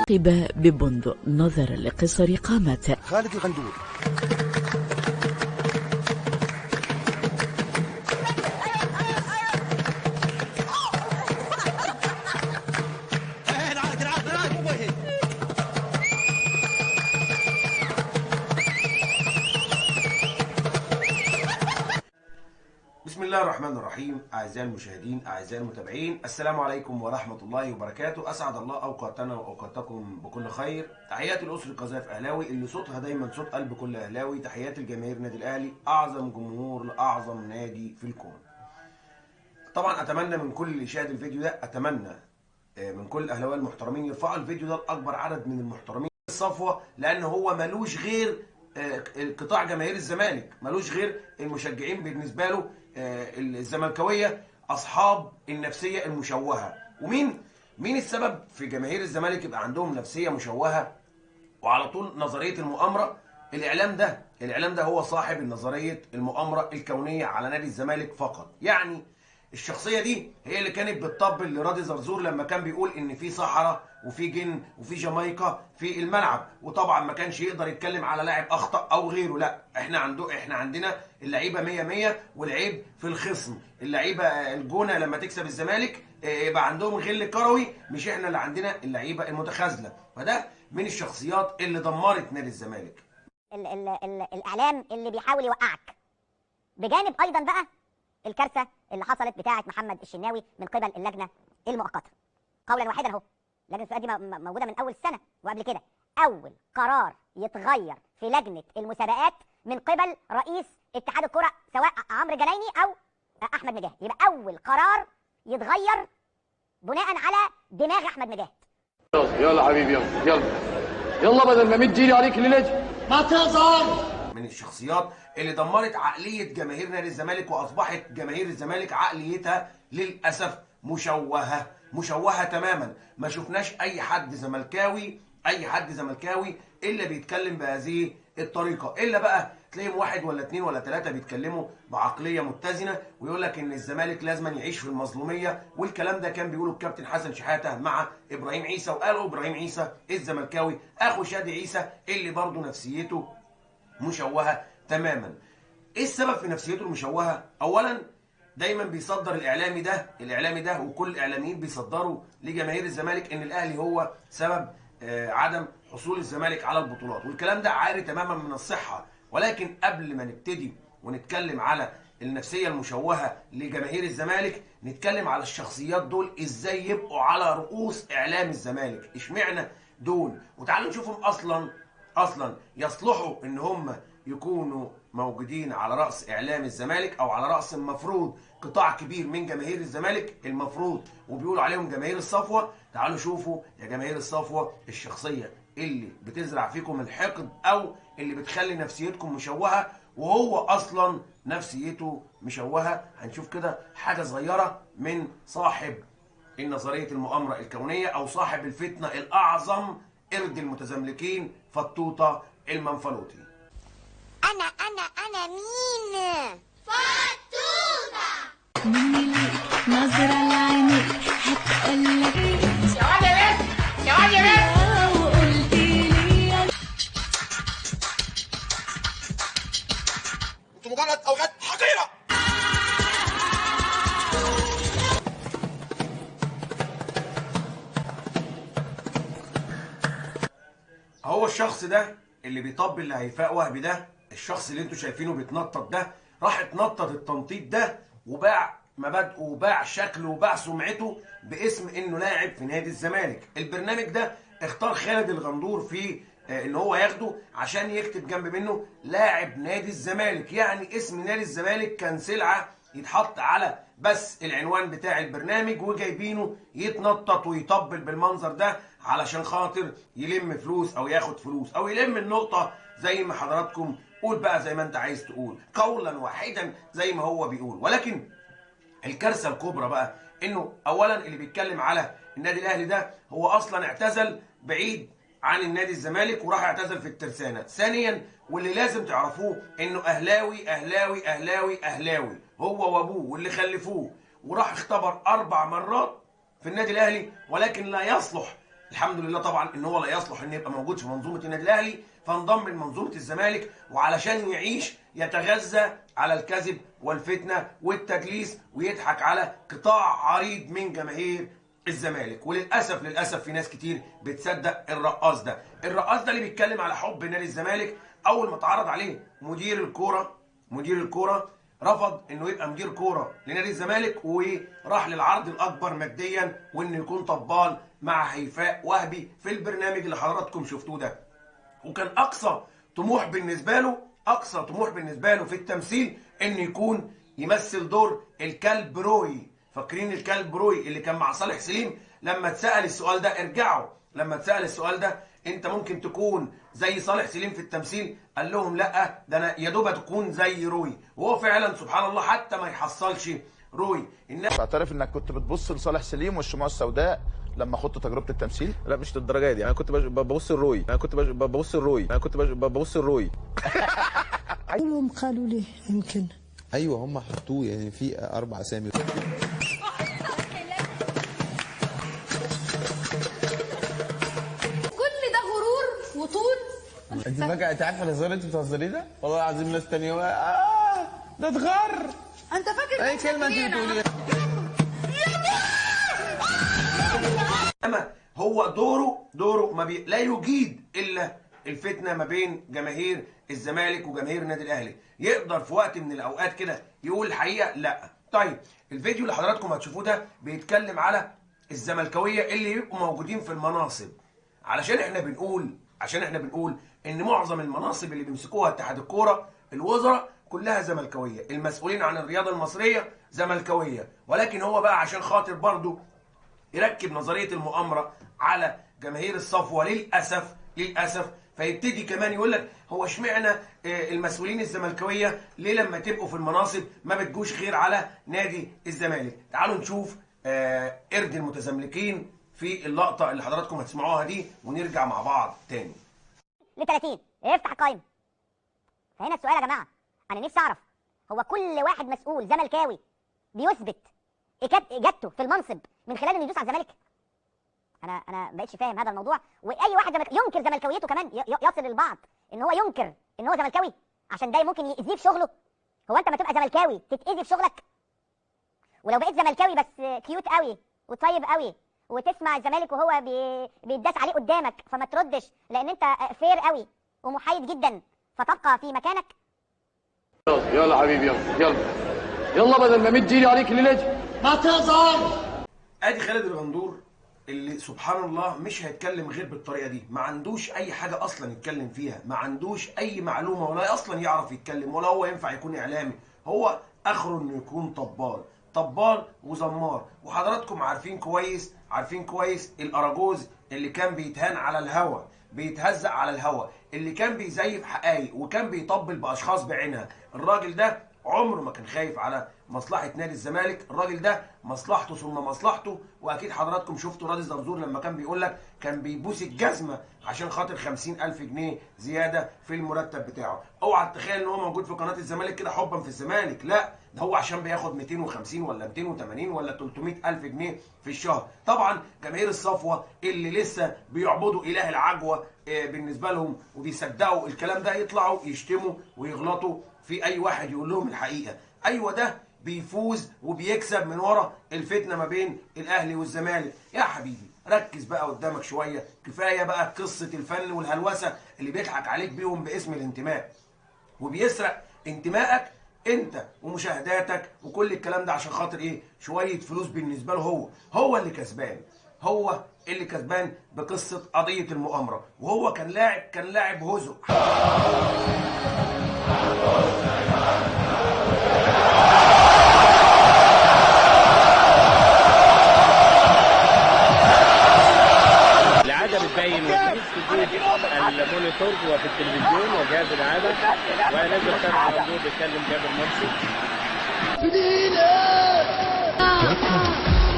عاقب ببندق نظرا لقصر قامته. خالد الغندور. بسم الله الرحمن الرحيم. أعزائي المشاهدين، أعزائي المتابعين، السلام عليكم ورحمة الله وبركاته. أسعد الله أوقاتنا وأوقاتكم بكل خير. تحياتي لأسرة قذائف أهلاوي اللي صوتها دايما صوت قلب كل أهلاوي. تحياتي لجماهير النادي الأهلي، أعظم جمهور لأعظم نادي في الكون. طبعا أتمنى من كل اللي شاهد الفيديو ده، أتمنى من كل الأهلاوية المحترمين يرفعوا الفيديو ده لأكبر عدد من المحترمين الصفوة، لأن هو ملوش غير قطاع جماهير الزمالك، ملوش غير المشجعين بالنسبة له الزملكاويه اصحاب النفسيه المشوهه. مين السبب في جماهير الزمالك يبقى عندهم نفسيه مشوهه وعلى طول نظريه المؤامره؟ الاعلام ده هو صاحب نظريه المؤامره الكونيه على نادي الزمالك فقط. يعني الشخصيه دي هي اللي كانت بتطبل لراضي زرزور لما كان بيقول ان في صحراء وفي جن وفي جامايكا في الملعب، وطبعا ما كانش يقدر يتكلم على لاعب اخطا او غيره. لا، احنا عندنا اللعيبه 100 والعيب في الخصم. اللعيبه الجونه لما تكسب الزمالك يبقى عندهم غل كروي، مش احنا اللي عندنا اللعيبه المتخاذله. فده من الشخصيات اللي دمرت نادي الزمالك. الاعلام اللي بيحاول يوقعك، بجانب ايضا بقى الكارثه اللي حصلت بتاعه محمد الشناوي من قبل اللجنه المؤقته. قولا واحدا اهو، لجنه السؤال دي موجوده من اول السنه وقبل كده. اول قرار يتغير في لجنه المسابقات من قبل رئيس اتحاد الكره سواء عمرو جنايني او احمد مجاهد، يبقى اول قرار يتغير بناء على دماغ احمد مجاهد. يلا حبيبي، يلا بدل ما مد ايدي عليك الليله ما تهزر. من الشخصيات اللي دمرت عقليه جماهير نادي الزمالك، واصبحت جماهير الزمالك عقليتها للاسف مشوهه تماما. ما شفناش اي حد زملكاوي الا بيتكلم بهذه الطريقه، الا بقى تلاقيهم واحد ولا اتنين ولا تلاته بيتكلموا بعقليه متزنه ويقول لك ان الزمالك لازم يعيش في المظلوميه. والكلام ده كان بيقوله الكابتن حسن شحاته مع ابراهيم عيسى، وقالوا ابراهيم عيسى الزملكاوي اخو شادي عيسى اللي برضه نفسيته مشوهه تماما. ايه السبب في نفسيته المشوهه؟ اولا دايما بيصدر الاعلامي ده وكل الاعلاميين بيصدروا لجماهير الزمالك ان الاهلي هو سبب عدم حصول الزمالك على البطولات، والكلام ده عاري تماما من الصحه. ولكن قبل ما نبتدي ونتكلم على النفسيه المشوهه لجماهير الزمالك، نتكلم على الشخصيات دول ازاي يبقوا على رؤوس اعلام الزمالك. اشمعنى دول؟ وتعالوا نشوفهم اصلا يصلحوا ان هم يكونوا موجودين على راس اعلام الزمالك، او على راس المفروض قطاع كبير من جماهير الزمالك المفروض، وبيقولوا عليهم جماهير الصفوه. تعالوا شوفوا يا جماهير الصفوه الشخصيه اللي بتزرع فيكم الحقد او اللي بتخلي نفسيتكم مشوهه وهو اصلا نفسيته مشوهه. هنشوف كده حاجه صغيره من صاحب نظريه المؤامره الكونيه او صاحب الفتنه الاعظم، قرد المتزملكين، فطوطه المنفلوطي. انا مين؟ فطوطة. مني ليك نظرة لعينيك هتقلك يا واد يا بنت وقلت لي انتوا مجرد اوغاد حقيره. هو الشخص ده اللي بيطبل لهيفاء وهبي، ده الشخص اللي انتوا شايفينه بيتنطط ده، راح اتنطط التنطيط ده وباع مبادئه وباع شكله وباع سمعته باسم انه لاعب في نادي الزمالك. البرنامج ده اختار خالد الغندور في ان هو ياخده عشان يكتب جنب منه لاعب نادي الزمالك. يعني اسم نادي الزمالك كان سلعه يتحط على بس العنوان بتاع البرنامج، وجايبينه يتنطط ويطبل بالمنظر ده علشان خاطر يلم فلوس او ياخد فلوس او يلم النقطه زي ما حضراتكم قول بقى، زي ما انت عايز تقول، قولا واحدا زي ما هو بيقول. ولكن الكارثه الكبرى بقى انه اولا اللي بيتكلم على النادي الاهلي ده هو اصلا اعتزل بعيد عن النادي الزمالك وراح اعتزل في الترسانه. ثانيا واللي لازم تعرفوه انه اهلاوي اهلاوي اهلاوي اهلاوي هو وابوه واللي خلفوه، وراح اختبر 4 مرات في النادي الاهلي، ولكن لا يصلح الحمد لله طبعا ان هو لا يصلح ان يبقى موجود في منظومه النادي الاهلي، فانضم لمنظومه الزمالك، وعلشان يعيش يتغذى على الكذب والفتنه والتدليس ويضحك على قطاع عريض من جماهير الزمالك. وللاسف للاسف في ناس كتير بتصدق الرقاص ده. الرقاص ده اللي بيتكلم على حب نادي الزمالك، اول ما اتعرض عليه مدير الكوره رفض انه يبقى مدير كوره لنادي الزمالك، وراح للعرض الاكبر ماديا وانه يكون طبال مع هيفاء وهبي في البرنامج اللي حضراتكم شفتوه ده. وكان اقصى طموح بالنسبه له في التمثيل انه يكون يمثل دور الكلب روي. فاكرين الكلب روي اللي كان مع صالح سليم؟ لما اتسال السؤال ده، ارجعوا، لما اتسال السؤال ده انت ممكن تكون زي صالح سليم في التمثيل، قال لهم لا، ده انا يا دوب تكون زي روي. وهو فعلا سبحان الله حتى ما يحصلش روي. بعترف انك كنت بتبص لصالح سليم والشموع السوداء لما خدت تجربه التمثيل. لا مش للدرجه دي، انا كنت ببص الروي كلهم قالوا لي يمكن. ايوه هم حطوه، يعني في 4 اسامي. كل ده غرور وطول. انت فاكره؟ انت عارفه الهزار اللي انت بتهزريه ده؟ والله العظيم ناس تانية ده اتغر. انت فاكر اي كلمه انت بتقوليها. اما هو دوره ما لا يجيد الا الفتنه ما بين جماهير الزمالك وجماهير النادي الاهلي. يقدر في وقت من الاوقات كده يقول الحقيقه؟ لا. طيب الفيديو اللي حضراتكم هتشوفوه ده بيتكلم على الزملكاويه اللي يبقوا موجودين في المناصب، عشان احنا بنقول ان معظم المناصب اللي بيمسكوها اتحاد الكوره، الوزراء كلها زملكاويه، المسؤولين عن الرياضه المصريه زملكاويه. ولكن هو بقى عشان خاطر برضه يركب نظريه المؤامره على جماهير الصفوه للاسف فيبتدي كمان يقول لك هو اشمعنى المسؤولين الزملكاويه ليه لما تبقوا في المناصب ما بتجوش غير على نادي الزمالك. تعالوا نشوف قرد المتزملكين في اللقطه اللي حضراتكم هتسمعوها دي ونرجع مع بعض تاني. ل 30 افتح القايمه. فهنا السؤال يا جماعه، انا نفسي اعرف هو كل واحد مسؤول زملكاوي بيثبت اجابته في المنصب من خلال انه يدوس على الزمالك؟ انا ما بقتش فاهم هذا الموضوع. واي واحد ينكر زملكاويته كمان يصل للبعض ان هو ينكر ان هو زملكاوي عشان ده ممكن يأذيه في شغله. هو انت ما تبقى زملكاوي تتأذي في شغلك؟ ولو بقيت زملكاوي بس كيوت قوي وطيب قوي وتسمع الزمالك وهو بيتداس عليه قدامك فما تردش لان انت فير قوي ومحايد جدا فتبقى في مكانك. يلا حبيبي يلا بدل ما مد ايدي عليك الليله ما تهزر. ادي خالد الغندور اللي سبحان الله مش هيتكلم غير بالطريقه دي، ما عندوش اي حاجه اصلا يتكلم فيها، ما عندوش اي معلومه ولا اصلا يعرف يتكلم ولا هو ينفع يكون اعلامي. هو اخره انه يكون طبال وزمار. وحضراتكم عارفين كويس الاراجوز اللي كان بيتهان على الهوا، بيتهزق على الهوا، اللي كان بيزيف حقائق وكان بيطبل باشخاص بعينها. الراجل ده عمره ما كان خايف على مصلحه نادي الزمالك، الراجل ده مصلحته ثم مصلحته. واكيد حضراتكم شفتوا راضي زرزور لما كان بيقول لك كان بيبوس الجزمه عشان خاطر 50,000 جنيه زياده في المرتب بتاعه. اوعى تتخيل ان هو موجود في قناه الزمالك كده حبا في الزمالك، لا، ده هو عشان بياخد 250 ولا 280 ولا 300,000 جنيه في الشهر. طبعا جماهير الصفوه اللي لسه بيعبدوا اله العجوه بالنسبه لهم وبيصدقوا الكلام ده يطلعوا يشتموا ويغلطوا في اي واحد يقول لهم الحقيقه. ايوه ده بيفوز وبيكسب من ورا الفتنه ما بين الاهلي والزمالك. يا حبيبي ركز بقى قدامك شويه، كفايه بقى قصه الفن والهلوسه اللي بيضحك عليك بيهم باسم الانتماء وبيسرق انتمائك انت ومشاهداتك وكل الكلام ده عشان خاطر ايه؟ شويه فلوس بالنسبه له. هو اللي كسبان بقصه قضيه المؤامره. وهو كان لاعب هزء. العادة بتبين المونيتور وفي التلفزيون وجهاز العادة ونزل سامع الغندور بيتكلم جابر مرسي.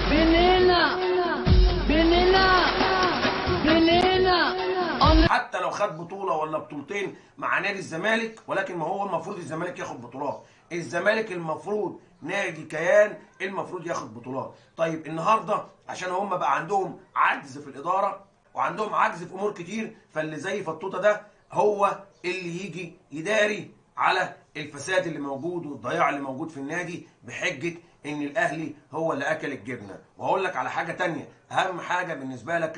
بنينا حتى لو خد بطولة ولا بطولتين مع نادي الزمالك، ولكن ما هو المفروض الزمالك ياخد بطولات. الزمالك المفروض نادي كيان المفروض ياخد بطولات. طيب النهارده عشان هم بقى عندهم عجز في الإدارة وعندهم عجز في امور كتير، فاللي زي فطوطه ده هو اللي يجي يداري على الفساد اللي موجود والضياع اللي موجود في النادي بحجه ان الاهلي هو اللي اكل الجبنه. وهقول لك على حاجه تانية، اهم حاجه بالنسبه لك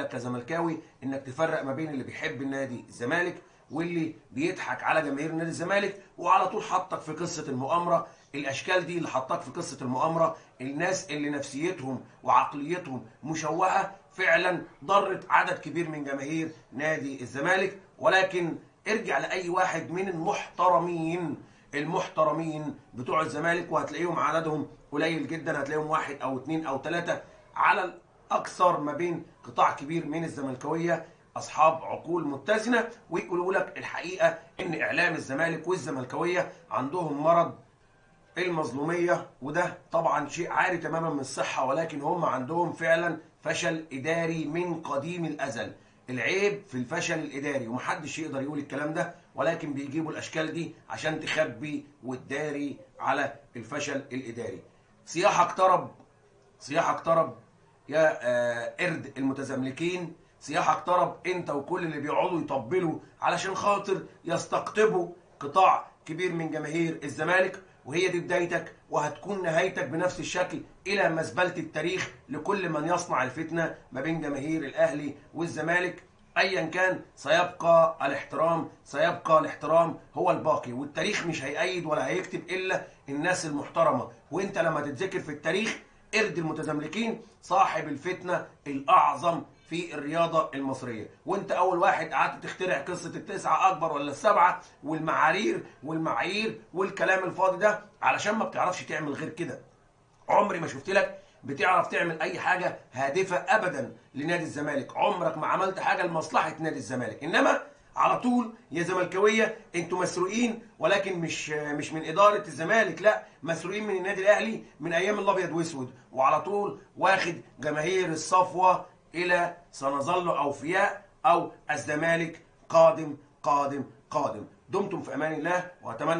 كزملكاوي انك تفرق ما بين اللي بيحب النادي الزمالك واللي بيضحك على جماهير نادي الزمالك وعلى طول حطك في قصه المؤامره. الاشكال دي اللي حطك في قصه المؤامره الناس اللي نفسيتهم وعقليتهم مشوهه فعلا ضرت عدد كبير من جماهير نادي الزمالك. ولكن ارجع لاي واحد من المحترمين بتوع الزمالك وهتلاقيهم عددهم قليل جدا، هتلاقيهم 1 أو 2 أو 3 على الاكثر ما بين قطاع كبير من الزملكاويه اصحاب عقول متزنه، ويقولوا لك الحقيقه ان اعلام الزمالك والزملكاويه عندهم مرض المظلوميه، وده طبعا شيء عاري تماما من الصحه، ولكن هم عندهم فعلا فشل اداري من قديم الازل. العيب في الفشل الاداري، ومحدش يقدر يقول الكلام ده، ولكن بيجيبوا الاشكال دي عشان تخبي وتداري على الفشل الاداري. صياحك اقترب يا قرد المتزملكين، صياحك اقترب انت وكل اللي بيقعدوا يطبلوا علشان خاطر يستقطبوا قطاع كبير من جماهير الزمالك، وهي دي بدايتك وهتكون نهايتك بنفس الشكل الى مزبله التاريخ لكل من يصنع الفتنه ما بين جماهير الاهلي والزمالك. ايا كان سيبقى الاحترام هو الباقي، والتاريخ مش هيأيد ولا هيكتب الا الناس المحترمه. وانت لما تتذكر في التاريخ قرد المتزملكين صاحب الفتنه الاعظم في الرياضه المصريه، وانت اول واحد قعدت تخترع قصه التسعه اكبر ولا السبعه والمعايير والكلام الفاضي ده علشان ما بتعرفش تعمل غير كده. عمري ما شفت لك بتعرف تعمل اي حاجه هادفه ابدا لنادي الزمالك، عمرك ما عملت حاجه لمصلحه نادي الزمالك، انما على طول يا زملكاويه انتوا مسروقين، ولكن مش من اداره الزمالك، لا مسروقين من النادي الاهلي من ايام الابيض واسود، وعلى طول واخد جماهير الصفوه الى سنظل اوفياء او الزمالك قادم. دمتم في امان الله، واتمنى